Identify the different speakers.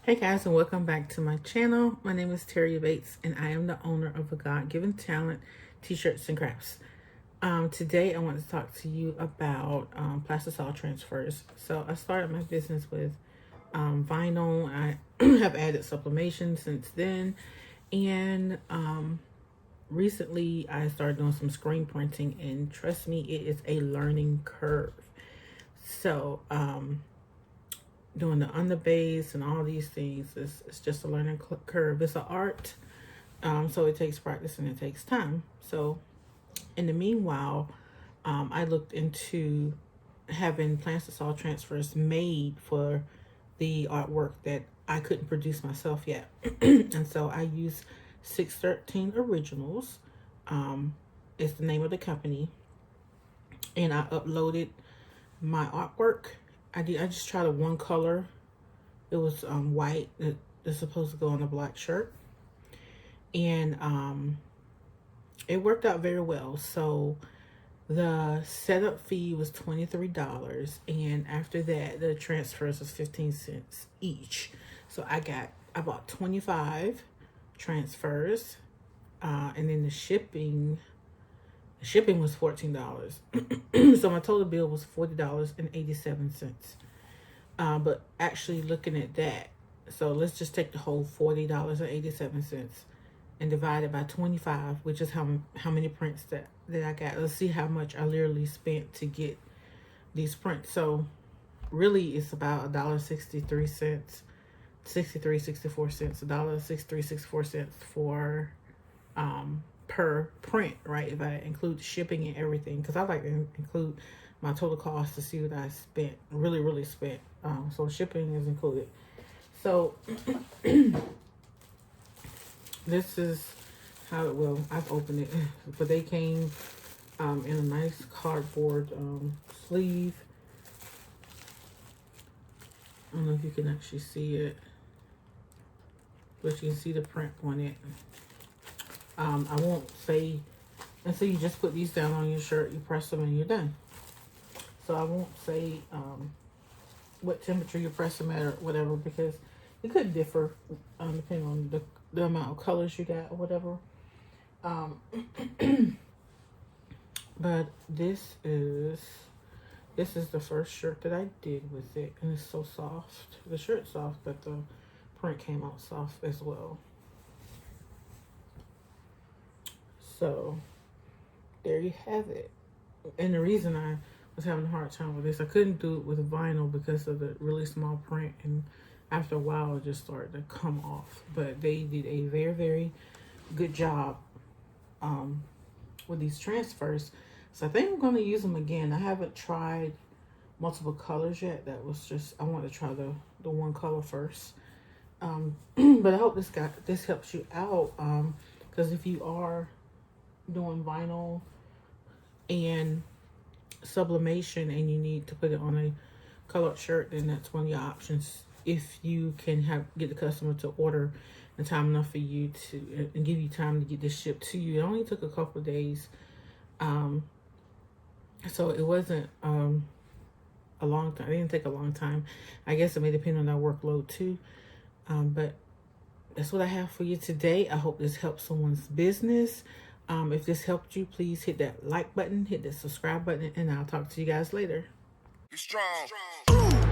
Speaker 1: Hey guys, and welcome back to my channel. My name is Terry Bates and I am the owner of A God-Given Talent T-shirts and crafts. Today I want to talk to you about Plastisol Transfers. So I started my business with vinyl. I have added sublimation since then, and recently I started doing some screen printing, and trust me, it is a learning curve. So doing the underbase and all these things it's just a learning curve. It's an art, so it takes practice and it takes time. So in the meanwhile, I looked into having Plastisol transfers made for the artwork that I couldn't produce myself yet. And so I used 613 Originals, is the name of the company, and I uploaded my artwork. I just tried a one color. It was white. It's supposed to go on a black shirt, and it worked out very well. So the setup fee was $23, and after that the transfers was 15 cents each. So I bought 25 transfers, and then the shipping was $14. So my total bill was $40.87. But actually looking at that, so let's just take the whole $40.87 and divide it by 25, which is how many prints that I got. Let's see how much I literally spent to get these prints. So really it's about $1.63, 64 cents, $1.63, 64 cents for per print, right? If I include shipping and everything, because I like to include my total cost to see what I spent, really spent. So shipping is included. So this is how it will. I've opened it, but they came in a nice cardboard sleeve. I don't know if you can actually see it, but you can see the print on it. I won't say, and so you just put these down on your shirt, you press them, and you're done. So I won't say what temperature you press them at or whatever, because it could differ depending on the amount of colors you got or whatever. But this is the first shirt that I did with it, and it's so soft. The shirt's soft, but the print came out soft as well. So there you have it. And the reason I was having a hard time with this, I couldn't do it with vinyl because of the really small print, and after a while it just started to come off. But they did a very good job with these transfers. So I think I'm going to use them again. I haven't tried multiple colors yet. That was just, I want to try the one color first. But I hope this helps you out, because if you are doing vinyl and sublimation and you need to put it on a colored shirt, then that's one of your options. If you can get the customer to order in time enough for you to, and give you time to get this shipped to you. It only took a couple of days, so it wasn't a long time. It didn't take a long time. I guess it may depend on our workload too, but that's what I have for you today. I hope this helps someone's business. If this helped you, please hit that like button, hit that subscribe button, and I'll talk to you guys later.
Speaker 2: Be strong.